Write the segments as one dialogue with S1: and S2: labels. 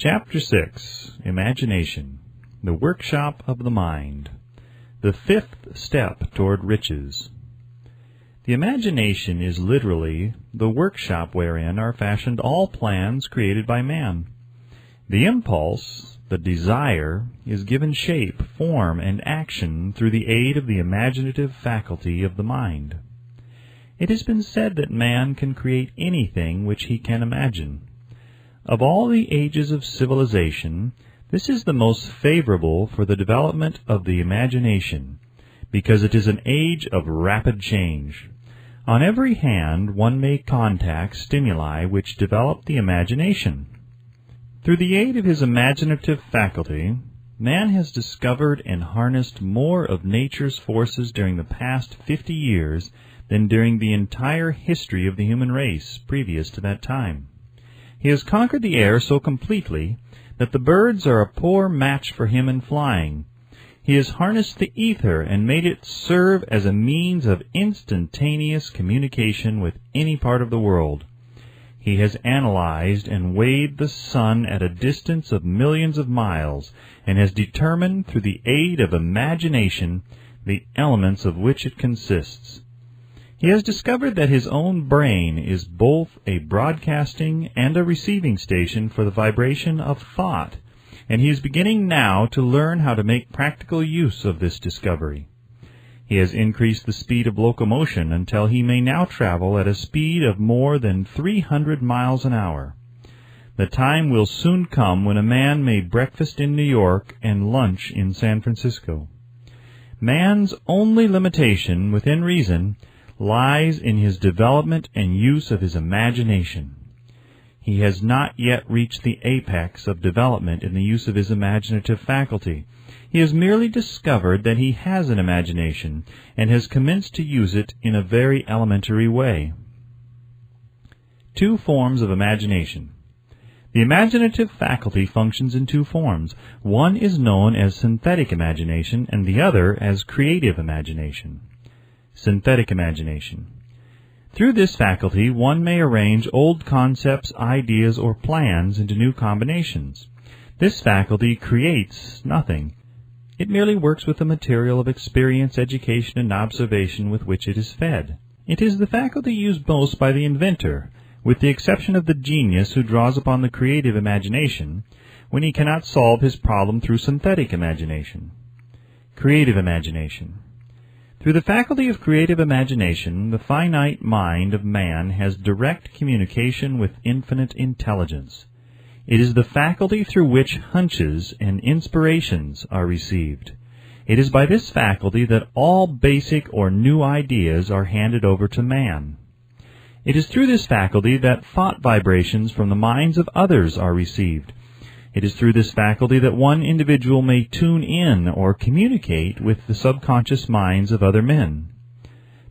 S1: Chapter 6, Imagination, the Workshop of the Mind, the fifth step toward riches. The imagination is literally the workshop wherein are fashioned all plans created by man. The impulse, the desire, is given shape, form, and action through the aid of the imaginative faculty of the mind. It has been said that man can create anything which he can imagine. Of all the ages of civilization, this is the most favorable for the development of the imagination, because it is an age of rapid change. On every hand one may contact stimuli which develop the imagination. Through the aid of his imaginative faculty, man has discovered and harnessed more of nature's forces during the past 50 years than during the entire history of the human race previous to that time. He has conquered the air so completely that the birds are a poor match for him in flying. He has harnessed the ether and made it serve as a means of instantaneous communication with any part of the world. He has analyzed and weighed the sun at a distance of millions of miles, and has determined through the aid of imagination the elements of which it consists. He has discovered that his own brain is both a broadcasting and a receiving station for the vibration of thought, and he is beginning now to learn how to make practical use of this discovery. He has increased the speed of locomotion until he may now travel at a speed of more than 300 miles an hour. The time will soon come when a man may breakfast in New York and lunch in San Francisco. Man's only limitation, within reason, lies in his development and use of his imagination. He has not yet reached the apex of development in the use of his imaginative faculty. He has merely discovered that he has an imagination, and has commenced to use it in a very elementary way. Two forms of imagination. The imaginative faculty functions in two forms. One is known as synthetic imagination, and the other as creative imagination. Synthetic imagination. Through this faculty, one may arrange old concepts, ideas, or plans into new combinations. This faculty creates nothing. It merely works with the material of experience, education, and observation with which it is fed. It is the faculty used most by the inventor, with the exception of the genius who draws upon the creative imagination when he cannot solve his problem through synthetic imagination. Creative imagination. Through the faculty of creative imagination, the finite mind of man has direct communication with infinite intelligence. It is the faculty through which hunches and inspirations are received. It is by this faculty that all basic or new ideas are handed over to man. It is through this faculty that thought vibrations from the minds of others are received. It is through this faculty that one individual may tune in or communicate with the subconscious minds of other men.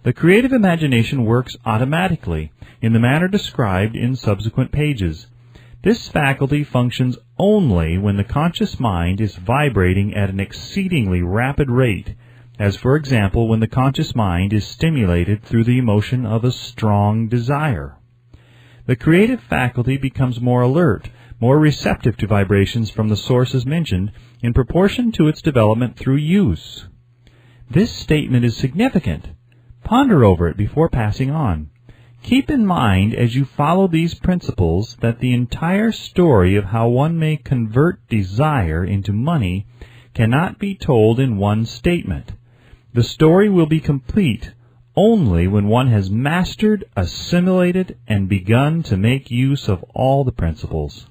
S1: The creative imagination works automatically, in the manner described in subsequent pages. This faculty functions only when the conscious mind is vibrating at an exceedingly rapid rate, as for example when the conscious mind is stimulated through the emotion of a strong desire. The creative faculty becomes more alert, more receptive to vibrations from the sources mentioned in proportion to its development through use. This statement is significant. Ponder over it before passing on. Keep in mind as you follow these principles that the entire story of how one may convert desire into money cannot be told in one statement. The story will be complete only when one has mastered, assimilated, and begun to make use of all the principles.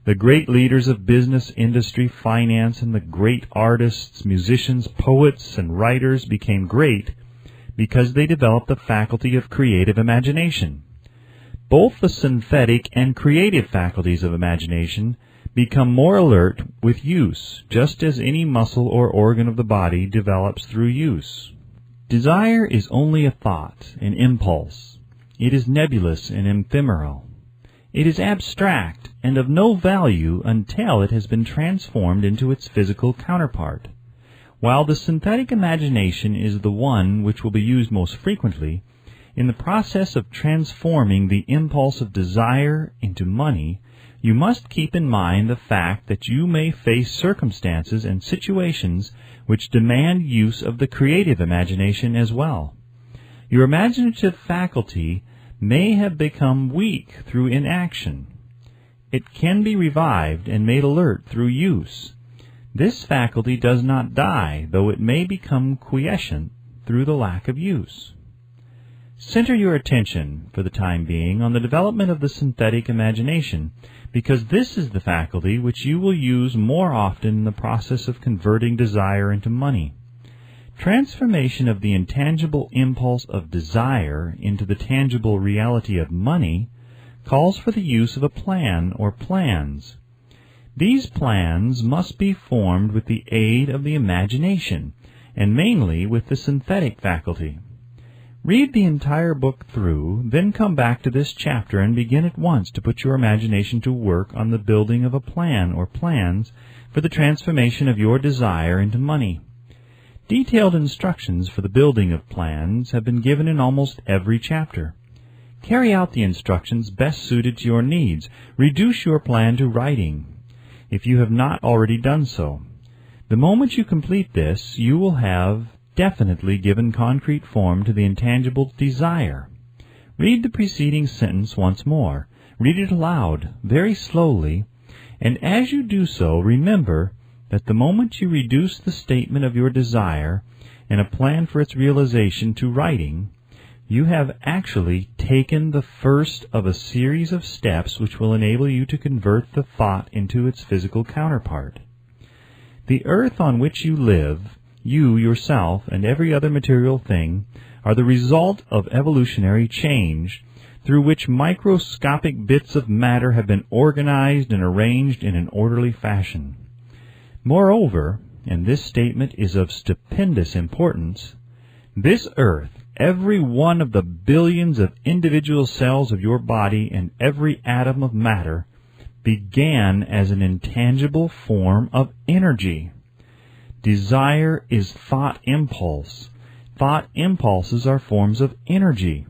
S1: The great leaders of business, industry, finance, and the great artists, musicians, poets, and writers became great because they developed the faculty of creative imagination. Both the synthetic and creative faculties of imagination become more alert with use, just as any muscle or organ of the body develops through use. Desire is only a thought, an impulse. It is nebulous and ephemeral. It is abstract and of no value until it has been transformed into its physical counterpart. While the synthetic imagination is the one which will be used most frequently, in the process of transforming the impulse of desire into money, you must keep in mind the fact that you may face circumstances and situations which demand use of the creative imagination as well. Your imaginative faculty may have become weak through inaction. It can be revived and made alert through use. This faculty does not die, though it may become quiescent through the lack of use. Center your attention, for the time being, on the development of the synthetic imagination, because this is the faculty which you will use more often in the process of converting desire into money. Transformation of the intangible impulse of desire into the tangible reality of money calls for the use of a plan or plans. These plans must be formed with the aid of the imagination, and mainly with the synthetic faculty. Read the entire book through, then come back to this chapter and begin at once to put your imagination to work on the building of a plan or plans for the transformation of your desire into money. Detailed instructions for the building of plans have been given in almost every chapter. Carry out the instructions best suited to your needs. Reduce your plan to writing, if you have not already done so. The moment you complete this, you will have definitely given concrete form to the intangible desire. Read the preceding sentence once more. Read it aloud, very slowly, and as you do so, remember that the moment you reduce the statement of your desire and a plan for its realization to writing, you have actually taken the first of a series of steps which will enable you to convert the thought into its physical counterpart. The earth on which you live, you yourself, and every other material thing are the result of evolutionary change through which microscopic bits of matter have been organized and arranged in an orderly fashion. Moreover, and this statement is of stupendous importance, this earth, every one of the billions of individual cells of your body and every atom of matter, began as an intangible form of energy. Desire is thought impulse. Thought impulses are forms of energy.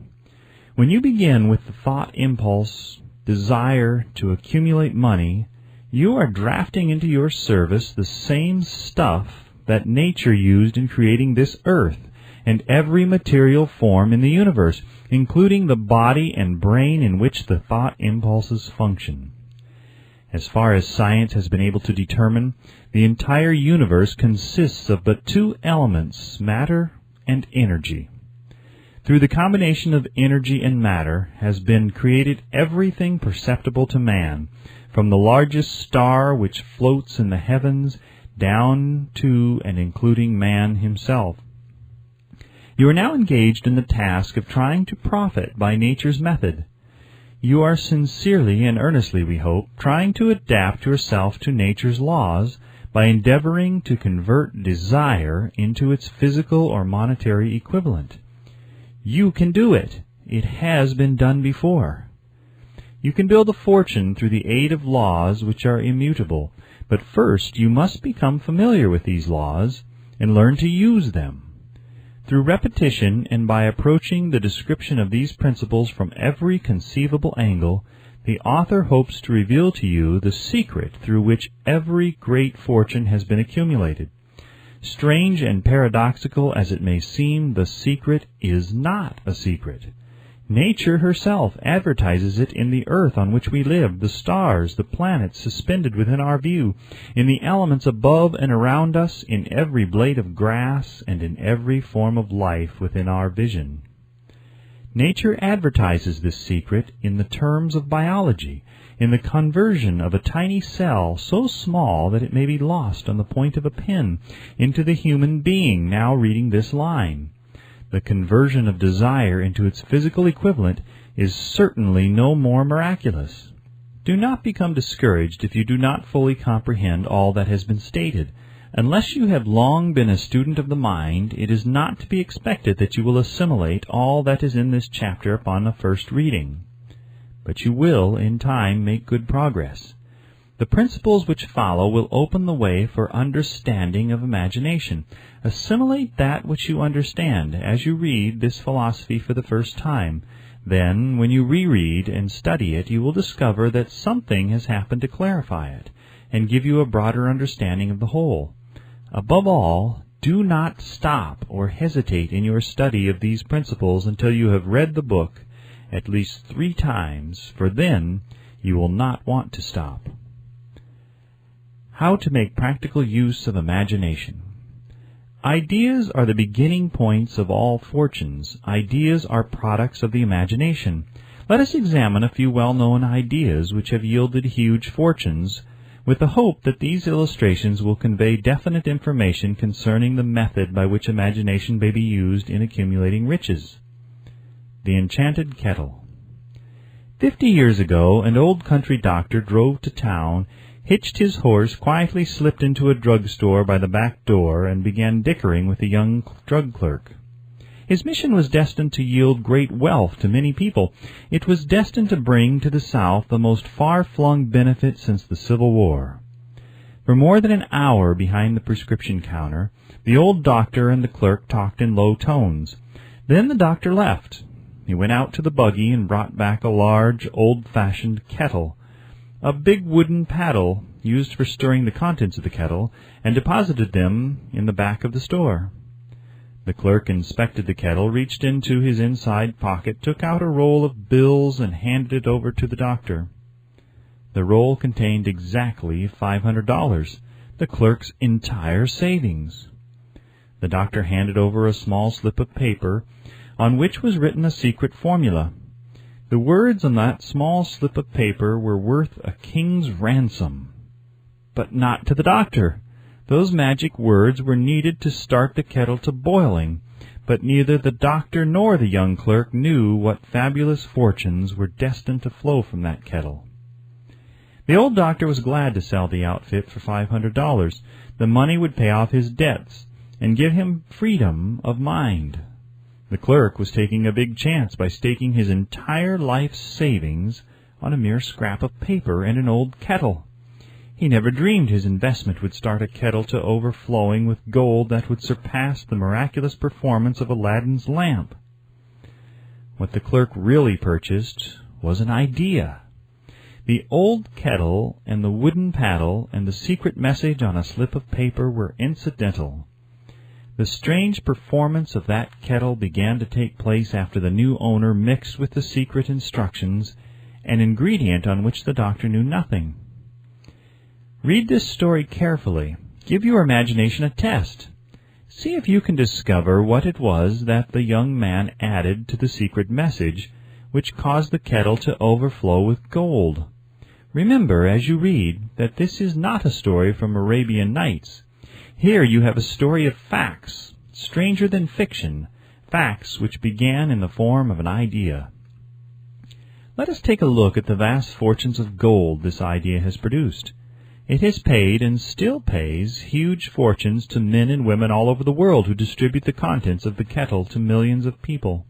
S1: When you begin with the thought impulse, desire to accumulate money, you are drafting into your service the same stuff that nature used in creating this earth and every material form in the universe, including the body and brain in which the thought impulses function. As far as science has been able to determine, the entire universe consists of but two elements, matter and energy. Through the combination of energy and matter has been created everything perceptible to man, from the largest star which floats in the heavens down to and including man himself. You are now engaged in the task of trying to profit by nature's method. You are sincerely and earnestly, we hope, trying to adapt yourself to nature's laws by endeavoring to convert desire into its physical or monetary equivalent. You can do it. It has been done before. You can build a fortune through the aid of laws which are immutable, but first you must become familiar with these laws and learn to use them. Through repetition and by approaching the description of these principles from every conceivable angle, the author hopes to reveal to you the secret through which every great fortune has been accumulated. Strange and paradoxical as it may seem, the secret is not a secret. Nature herself advertises it in the earth on which we live, the stars, the planets suspended within our view, in the elements above and around us, in every blade of grass, and in every form of life within our vision. Nature advertises this secret in the terms of biology, in the conversion of a tiny cell so small that it may be lost on the point of a pin into the human being now reading this line. The conversion of desire into its physical equivalent is certainly no more miraculous. Do not become discouraged if you do not fully comprehend all that has been stated. Unless you have long been a student of the mind, it is not to be expected that you will assimilate all that is in this chapter upon the first reading. But you will, in time, make good progress. The principles which follow will open the way for understanding of imagination. Assimilate that which you understand as you read this philosophy for the first time. Then, when you reread and study it, you will discover that something has happened to clarify it and give you a broader understanding of the whole. Above all, do not stop or hesitate in your study of these principles until you have read the book at least 3 times, for then you will not want to stop. How to make practical use of imagination. Ideas are the beginning points of all fortunes. Ideas are products of the imagination. Let us examine a few well-known ideas which have yielded huge fortunes, with the hope that these illustrations will convey definite information concerning the method by which imagination may be used in accumulating riches. The Enchanted Kettle. 50 years ago, an old country doctor drove to town, hitched his horse, quietly slipped into a drugstore by the back door, and began dickering with a young drug clerk. His mission was destined to yield great wealth to many people. It was destined to bring to the South the most far-flung benefit since the Civil War. For more than an hour behind the prescription counter, the old doctor and the clerk talked in low tones. Then the doctor left. He went out to the buggy and brought back a large, old-fashioned kettle, a big wooden paddle used for stirring the contents of the kettle, and deposited them in the back of the store. The clerk inspected the kettle, reached into his inside pocket, took out a roll of bills, and handed it over to the doctor. The roll contained exactly $500, the clerk's entire savings. The doctor handed over a small slip of paper on which was written a secret formula. The words on that small slip of paper were worth a king's ransom. But not to the doctor. Those magic words were needed to start the kettle to boiling, but neither the doctor nor the young clerk knew what fabulous fortunes were destined to flow from that kettle. The old doctor was glad to sell the outfit for $500. The money would pay off his debts and give him freedom of mind. The clerk was taking a big chance by staking his entire life's savings on a mere scrap of paper and an old kettle. He never dreamed his investment would start a kettle to overflowing with gold that would surpass the miraculous performance of Aladdin's lamp. What the clerk really purchased was an idea. The old kettle and the wooden paddle and the secret message on a slip of paper were incidental. The strange performance of that kettle began to take place after the new owner mixed with the secret instructions an ingredient on which the doctor knew nothing. Read this story carefully. Give your imagination a test. See if you can discover what it was that the young man added to the secret message which caused the kettle to overflow with gold. Remember, as you read, that this is not a story from Arabian Nights. Here you have a story of facts, stranger than fiction, facts which began in the form of an idea. Let us take a look at the vast fortunes of gold this idea has produced. It has paid and still pays huge fortunes to men and women all over the world who distribute the contents of the kettle to millions of people.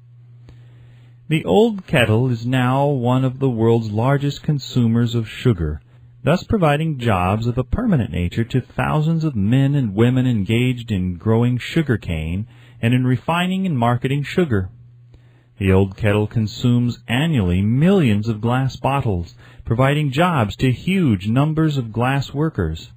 S1: The old kettle is now one of the world's largest consumers of sugar, thus providing jobs of a permanent nature to thousands of men and women engaged in growing sugar cane and in refining and marketing sugar. The old kettle consumes annually millions of glass bottles, providing jobs to huge numbers of glass workers.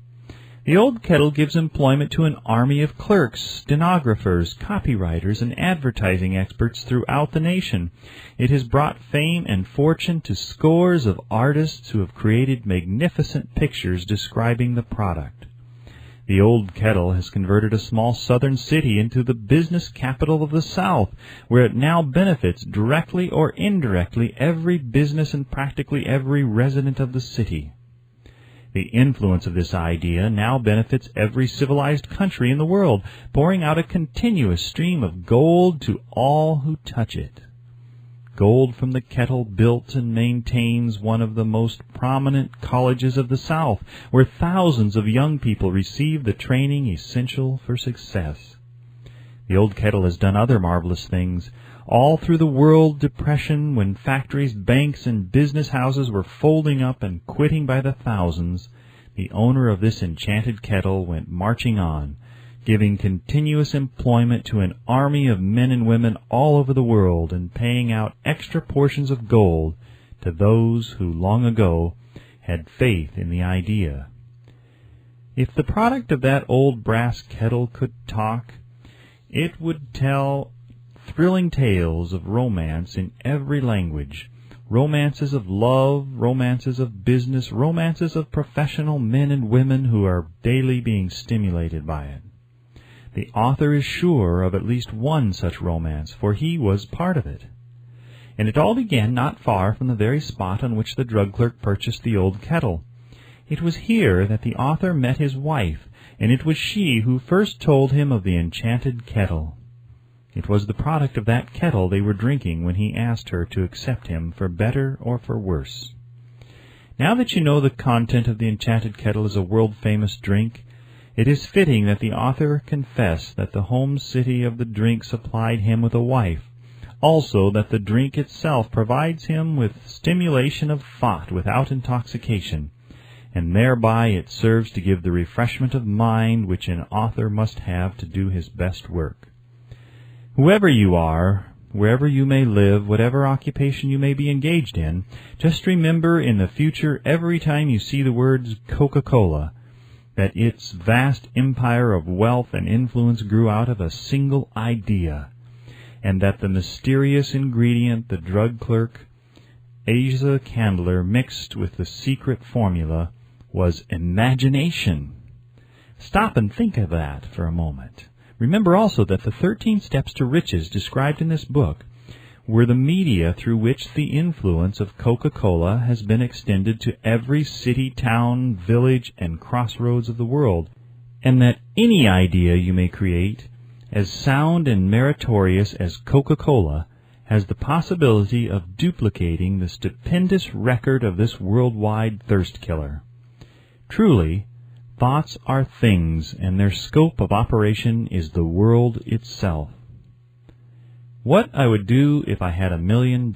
S1: The old kettle gives employment to an army of clerks, stenographers, copywriters, and advertising experts throughout the nation. It has brought fame and fortune to scores of artists who have created magnificent pictures describing the product. The old kettle has converted a small southern city into the business capital of the South, where it now benefits directly or indirectly every business and practically every resident of the city. The influence of this idea now benefits every civilized country in the world, pouring out a continuous stream of gold to all who touch it. Gold from the kettle built and maintains one of the most prominent colleges of the South, where thousands of young people receive the training essential for success. The old kettle has done other marvelous things. All through the world depression, when factories, banks, and business houses were folding up and quitting by the thousands, the owner of this enchanted kettle went marching on, giving continuous employment to an army of men and women all over the world and paying out extra portions of gold to those who long ago had faith in the idea. If the product of that old brass kettle could talk, it would tell thrilling tales of romance in every language, romances of love, romances of business, romances of professional men and women who are daily being stimulated by it. The author is sure of at least one such romance, for he was part of it. And it all began not far from the very spot on which the drug clerk purchased the old kettle. It was here that the author met his wife, and it was she who first told him of the enchanted kettle. It was the product of that kettle they were drinking when he asked her to accept him for better or for worse. Now that you know the content of the enchanted kettle is a world-famous drink, it is fitting that the author confess that the home city of the drink supplied him with a wife, also that the drink itself provides him with stimulation of thought without intoxication, and thereby it serves to give the refreshment of mind which an author must have to do his best work. Whoever you are, wherever you may live, whatever occupation you may be engaged in, just remember in the future every time you see the words Coca-Cola, that its vast empire of wealth and influence grew out of a single idea, and that the mysterious ingredient the drug clerk, Asa Candler, mixed with the secret formula was imagination. Stop and think of that for a moment. Remember also that the 13 steps to riches described in this book were the media through which the influence of Coca-Cola has been extended to every city, town, village, and crossroads of the world, and that any idea you may create, as sound and meritorious as Coca-Cola, has the possibility of duplicating the stupendous record of this worldwide thirst killer. Truly, thoughts are things, and their scope of operation is the world itself. What I would do if I had $1 million.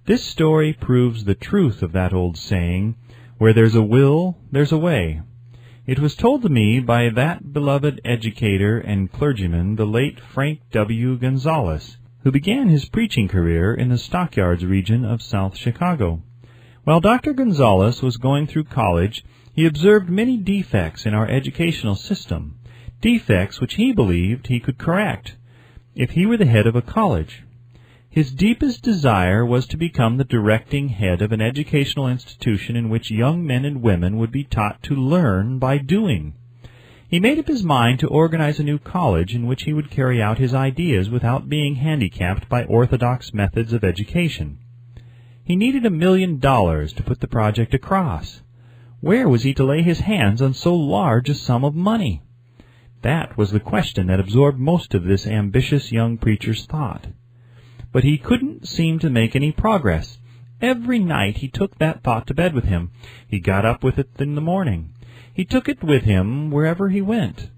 S1: This story proves the truth of that old saying, where there's a will, there's a way. It was told to me by that beloved educator and clergyman, the late Frank W. Gonzalez, who began his preaching career in the Stockyards region of South Chicago. While Dr. Gonzalez was going through college, he observed many defects in our educational system, defects which he believed he could correct if he were the head of a college. His deepest desire was to become the directing head of an educational institution in which young men and women would be taught to learn by doing. He made up his mind to organize a new college in which he would carry out his ideas without being handicapped by orthodox methods of education. He needed $1 million to put the project across. Where was he to lay his hands on so large a sum of money? That was the question that absorbed most of this ambitious young preacher's thought. But he couldn't seem to make any progress. Every night he took that thought to bed with him. He got up with it in the morning. He took it with him wherever he went.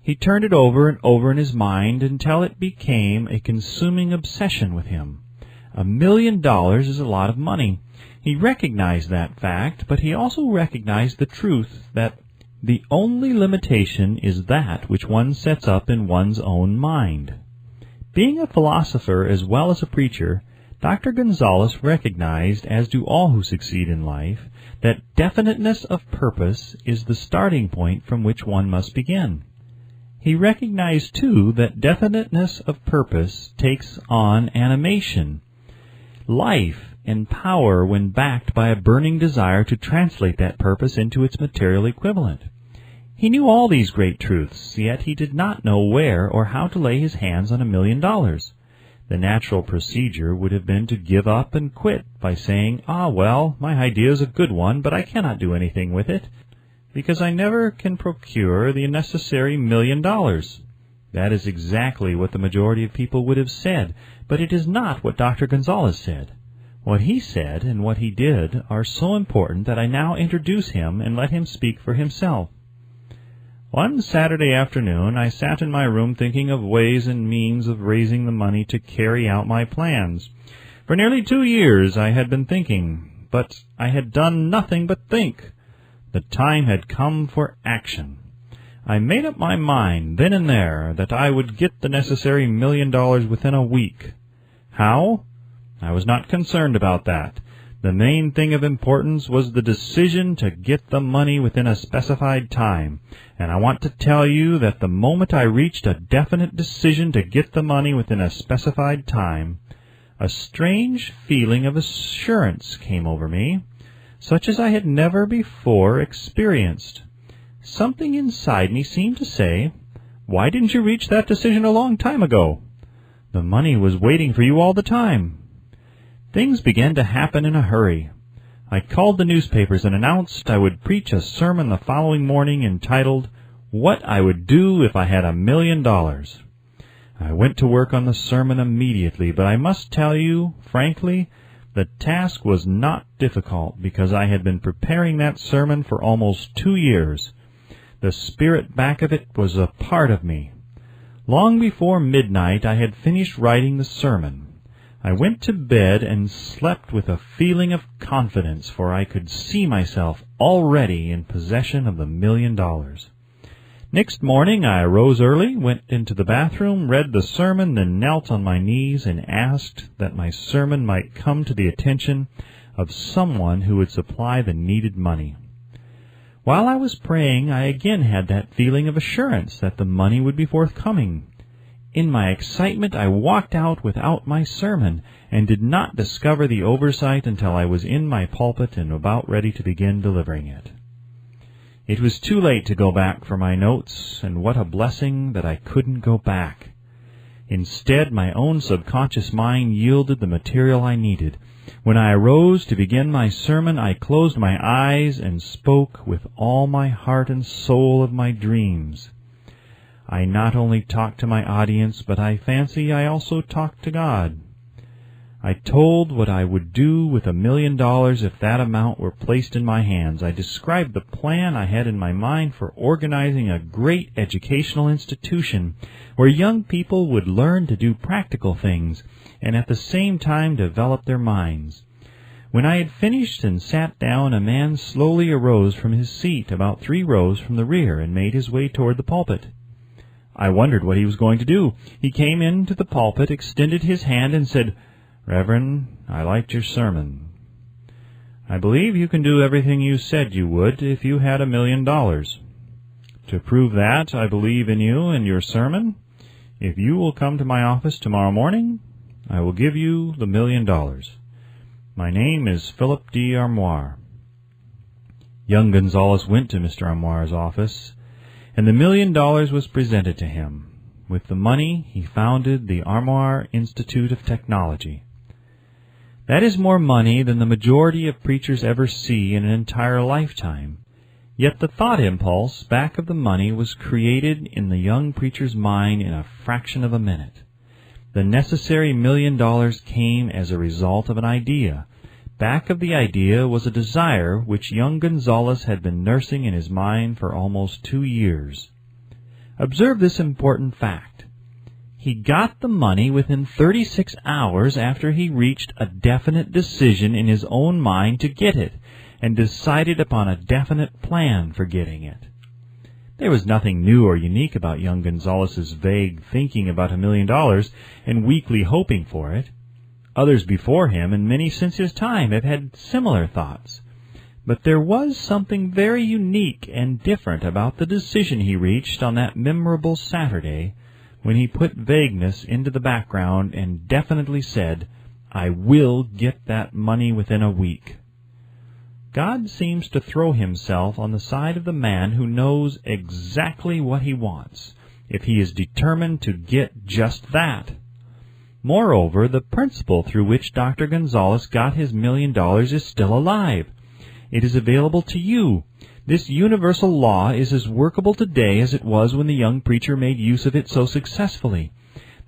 S1: He turned it over and over in his mind until it became a consuming obsession with him. $1 million is a lot of money. He recognized that fact, but he also recognized the truth that the only limitation is that which one sets up in one's own mind. Being a philosopher as well as a preacher, Dr. Gonzalez recognized, as do all who succeed in life, that definiteness of purpose is the starting point from which one must begin. He recognized, too, that definiteness of purpose takes on animation, life, and power when backed by a burning desire to translate that purpose into its material equivalent. He knew all these great truths, yet he did not know where or how to lay his hands on $1 million. The natural procedure would have been to give up and quit by saying, well, my idea is a good one, but I cannot do anything with it, because I never can procure the necessary $1 million. That is exactly what the majority of people would have said, but it is not what Dr. Gonzalez said. What he said and what he did are so important that I now introduce him and let him speak for himself. One Saturday afternoon, I sat in my room thinking of ways and means of raising the money to carry out my plans. For nearly 2 years I had been thinking, but I had done nothing but think. The time had come for action. I made up my mind then and there that I would get the necessary $1 million within a week. How? I was not concerned about that. The main thing of importance was the decision to get the money within a specified time, and I want to tell you that the moment I reached a definite decision to get the money within a specified time, a strange feeling of assurance came over me, such as I had never before experienced. Something inside me seemed to say, "Why didn't you reach that decision a long time ago? The money was waiting for you all the time." Things began to happen in a hurry. I called the newspapers and announced I would preach a sermon the following morning entitled, "What I Would Do If I Had $1 Million." I went to work on the sermon immediately, but I must tell you, frankly, the task was not difficult because I had been preparing that sermon for almost 2 years. The spirit back of it was a part of me. Long before midnight I had finished writing the sermon. I went to bed and slept with a feeling of confidence, for I could see myself already in possession of the $1 million. Next morning I arose early, went into the bathroom, read the sermon, then knelt on my knees and asked that my sermon might come to the attention of someone who would supply the needed money. While I was praying, I again had that feeling of assurance that the money would be forthcoming. In my excitement, I walked out without my sermon and did not discover the oversight until I was in my pulpit and about ready to begin delivering it. It was too late to go back for my notes, and what a blessing that I couldn't go back. Instead, my own subconscious mind yielded the material I needed. When I arose to begin my sermon, I closed my eyes and spoke with all my heart and soul of my dreams. I not only talked to my audience, but I fancy I also talked to God. I told what I would do with $1 million if that amount were placed in my hands. I described the plan I had in my mind for organizing a great educational institution where young people would learn to do practical things and at the same time develop their minds. When I had finished and sat down, a man slowly arose from his seat about 3 rows from the rear and made his way toward the pulpit. I wondered what he was going to do. He came into the pulpit, extended his hand, and said, "Reverend, I liked your sermon. I believe you can do everything you said you would if you had $1 million. To prove that I believe in you and your sermon, if you will come to my office tomorrow morning, I will give you the $1 million. My name is Philip D. Armoire." Young Gonzalez went to Mr. Armoire's office, and the $1 million was presented to him. With the money, he founded the Armoire Institute of Technology. That is more money than the majority of preachers ever see in an entire lifetime. Yet the thought impulse back of the money was created in the young preacher's mind in a fraction of a minute. The necessary $1 million came as a result of an idea. Back of the idea was a desire which young Gonzalez had been nursing in his mind for almost 2 years. Observe this important fact. He got the money within 36 hours after he reached a definite decision in his own mind to get it, and decided upon a definite plan for getting it. There was nothing new or unique about young Gonzalez's vague thinking about $1 million and weakly hoping for it. Others before him, and many since his time, have had similar thoughts. But there was something very unique and different about the decision he reached on that memorable Saturday when he put vagueness into the background and definitely said, "I will get that money within a week." God seems to throw himself on the side of the man who knows exactly what he wants, if he is determined to get just that. Moreover, the principle through which Dr. Gonzalez got his $1 million is still alive. It is available to you. This universal law is as workable today as it was when the young preacher made use of it so successfully.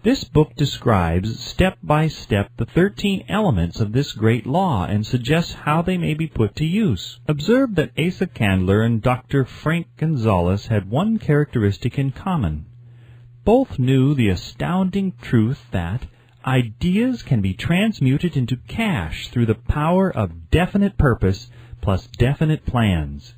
S1: This book describes step by step the 13 elements of this great law and suggests how they may be put to use. Observe that Asa Candler and Dr. Frank Gonzalez had one characteristic in common. Both knew the astounding truth that ideas can be transmuted into cash through the power of definite purpose plus definite plans.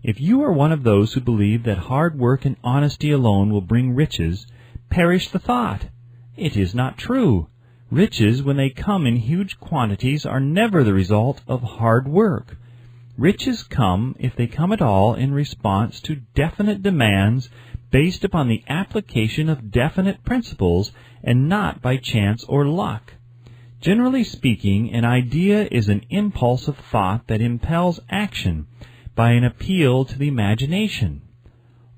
S1: If you are one of those who believe that hard work and honesty alone will bring riches, perish the thought. It is not true. Riches, when they come in huge quantities, are never the result of hard work. Riches come, if they come at all, in response to definite demands based upon the application of definite principles and not by chance or luck. Generally speaking, an idea is an impulse of thought that impels action by an appeal to the imagination.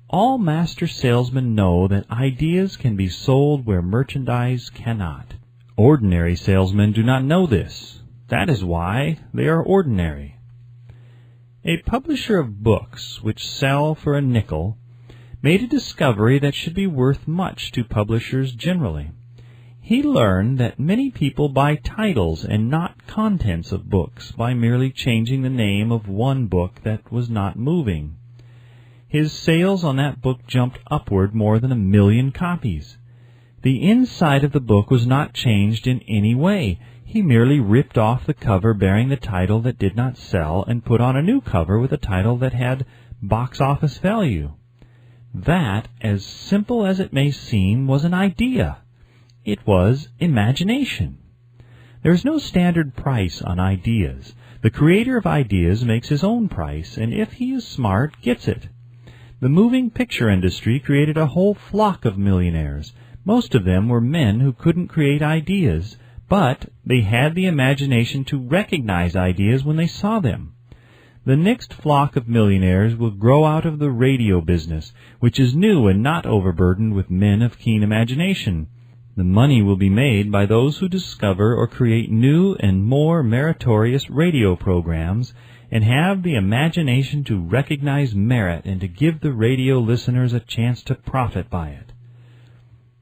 S1: All master salesmen know that ideas can be sold where merchandise cannot. Ordinary salesmen do not know this. That is why they are ordinary. A publisher of books which sell for a nickel made a discovery that should be worth much to publishers generally. He learned that many people buy titles and not contents of books by merely changing the name of one book that was not moving. His sales on that book jumped upward more than 1 million copies. The inside of the book was not changed in any way. He merely ripped off the cover bearing the title that did not sell and put on a new cover with a title that had box office value. That, as simple as it may seem, was an idea. It was imagination. There is no standard price on ideas. The creator of ideas makes his own price, and if he is smart, gets it. The moving picture industry created a whole flock of millionaires. Most of them were men who couldn't create ideas, but they had the imagination to recognize ideas when they saw them. The next flock of millionaires will grow out of the radio business, which is new and not overburdened with men of keen imagination. The money will be made by those who discover or create new and more meritorious radio programs and have the imagination to recognize merit and to give the radio listeners a chance to profit by it.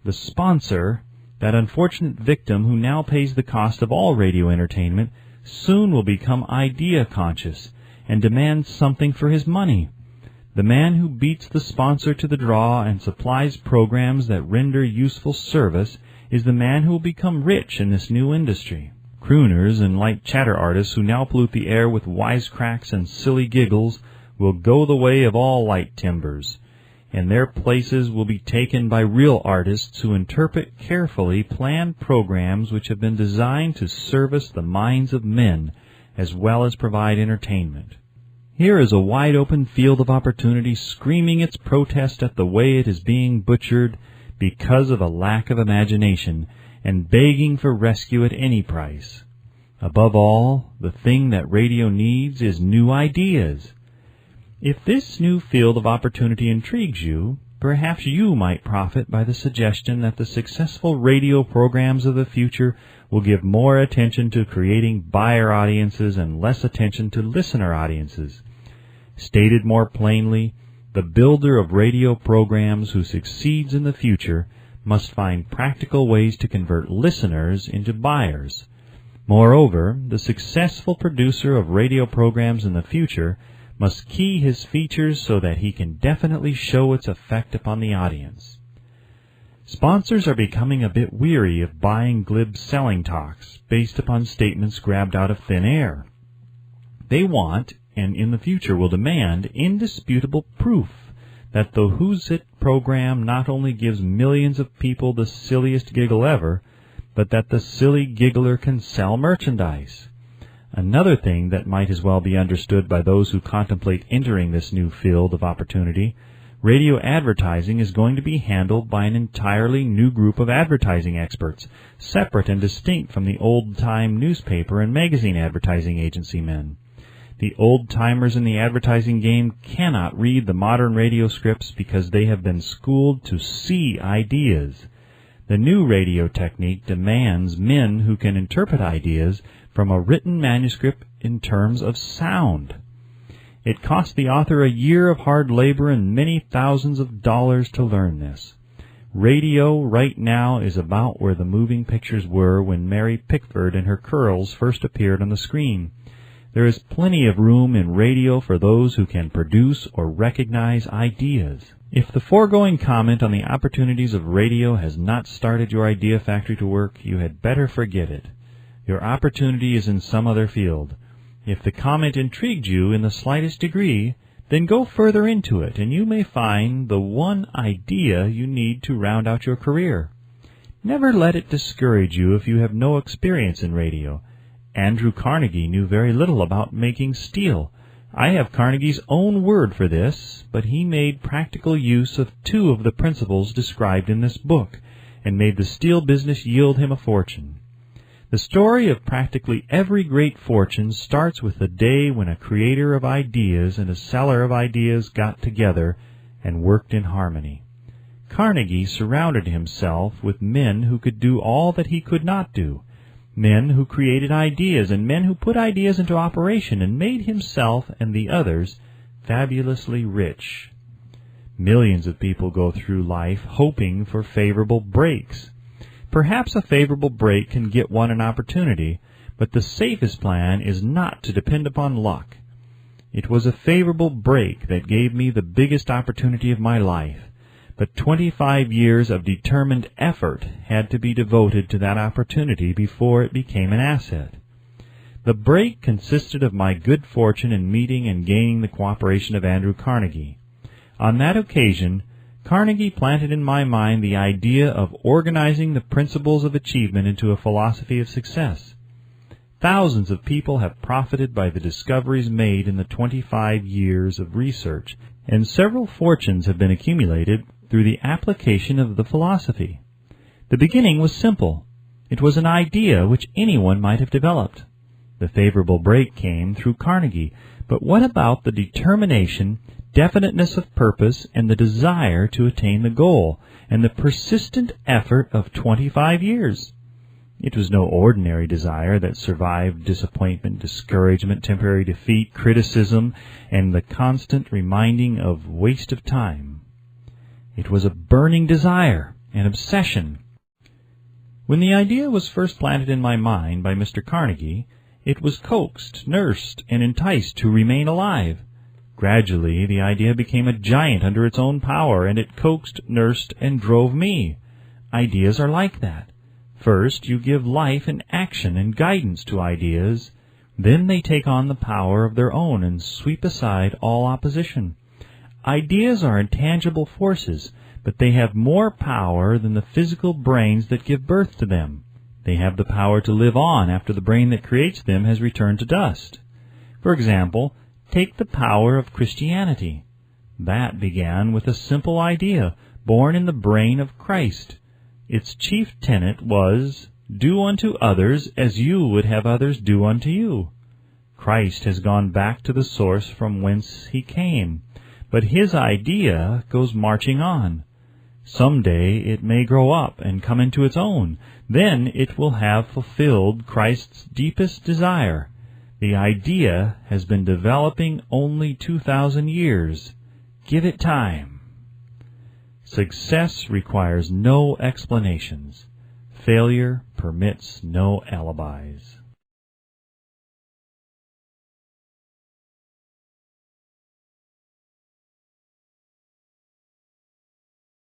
S1: The sponsor, that unfortunate victim who now pays the cost of all radio entertainment, soon will become idea-conscious and demand something for his money. The man who beats the sponsor to the draw and supplies programs that render useful service is the man who will become rich in this new industry. Crooners and light chatter artists who now pollute the air with wisecracks and silly giggles will go the way of all light timbers, and their places will be taken by real artists who interpret carefully planned programs which have been designed to service the minds of men as well as provide entertainment. Here is a wide-open field of opportunity screaming its protest at the way it is being butchered because of a lack of imagination and begging for rescue at any price. Above all, the thing that radio needs is new ideas. If this new field of opportunity intrigues you, perhaps you might profit by the suggestion that the successful radio programs of the future will give more attention to creating buyer audiences and less attention to listener audiences. Stated more plainly, the builder of radio programs who succeeds in the future must find practical ways to convert listeners into buyers. Moreover, the successful producer of radio programs in the future must key his features so that he can definitely show its effect upon the audience. Sponsors are becoming a bit weary of buying glib selling talks based upon statements grabbed out of thin air. They want, and in the future will demand, indisputable proof that the Who's It program not only gives millions of people the silliest giggle ever, but that the silly giggler can sell merchandise. Another thing that might as well be understood by those who contemplate entering this new field of opportunity: radio advertising is going to be handled by an entirely new group of advertising experts, separate and distinct from the old-time newspaper and magazine advertising agency men. The old-timers in the advertising game cannot read the modern radio scripts because they have been schooled to see ideas. The new radio technique demands men who can interpret ideas from a written manuscript in terms of sound. It cost the author a year of hard labor and many thousands of dollars to learn this. Radio right now is about where the moving pictures were when Mary Pickford and her curls first appeared on the screen. There is plenty of room in radio for those who can produce or recognize ideas. If the foregoing comment on the opportunities of radio has not started your idea factory to work, you had better forget it. Your opportunity is in some other field. If the comment intrigued you in the slightest degree, Then go further into it, and you may find the one idea you need to round out your career. Never let it discourage you if you have no experience in radio. Andrew Carnegie knew very little about making steel. I have Carnegie's own word for this, but he made practical use of 2 of the principles described in this book, and made the steel business yield him a fortune. The story of practically every great fortune starts with the day when a creator of ideas and a seller of ideas got together and worked in harmony. Carnegie surrounded himself with men who could do all that he could not do, men who created ideas and men who put ideas into operation and made himself and the others fabulously rich. Millions of people go through life hoping for favorable breaks. Perhaps a favorable break can get one an opportunity, but the safest plan is not to depend upon luck. It was a favorable break that gave me the biggest opportunity of my life, but 25 years of determined effort had to be devoted to that opportunity before it became an asset. The break consisted of my good fortune in meeting and gaining the cooperation of Andrew Carnegie. On that occasion, Carnegie planted in my mind the idea of organizing the principles of achievement into a philosophy of success. Thousands of people have profited by the discoveries made in the 25 years of research, and several fortunes have been accumulated through the application of the philosophy. The beginning was simple. It was an idea which anyone might have developed. The favorable break came through Carnegie, but what about the determination, definiteness of purpose, and the desire to attain the goal, and the persistent effort of 25 years? It was no ordinary desire that survived disappointment, discouragement, temporary defeat, criticism, and the constant reminding of waste of time. It was a burning desire, an obsession. When the idea was first planted in my mind by Mr. Carnegie, it was coaxed, nursed, and enticed to remain alive. Gradually, the idea became a giant under its own power, and it coaxed, nursed, and drove me. Ideas are like that. First, you give life and action and guidance to ideas. Then they take on the power of their own and sweep aside all opposition. Ideas are intangible forces, but they have more power than the physical brains that give birth to them. They have the power to live on after the brain that creates them has returned to dust. For example, take the power of Christianity. That began with a simple idea, born in the brain of Christ. Its chief tenet was, "Do unto others as you would have others do unto you." Christ has gone back to the source from whence he came, but his idea goes marching on. Some day it may grow up and come into its own. Then it will have fulfilled Christ's deepest desire. The idea has been developing only 2,000 years. Give it time. Success requires no explanations. Failure permits no alibis.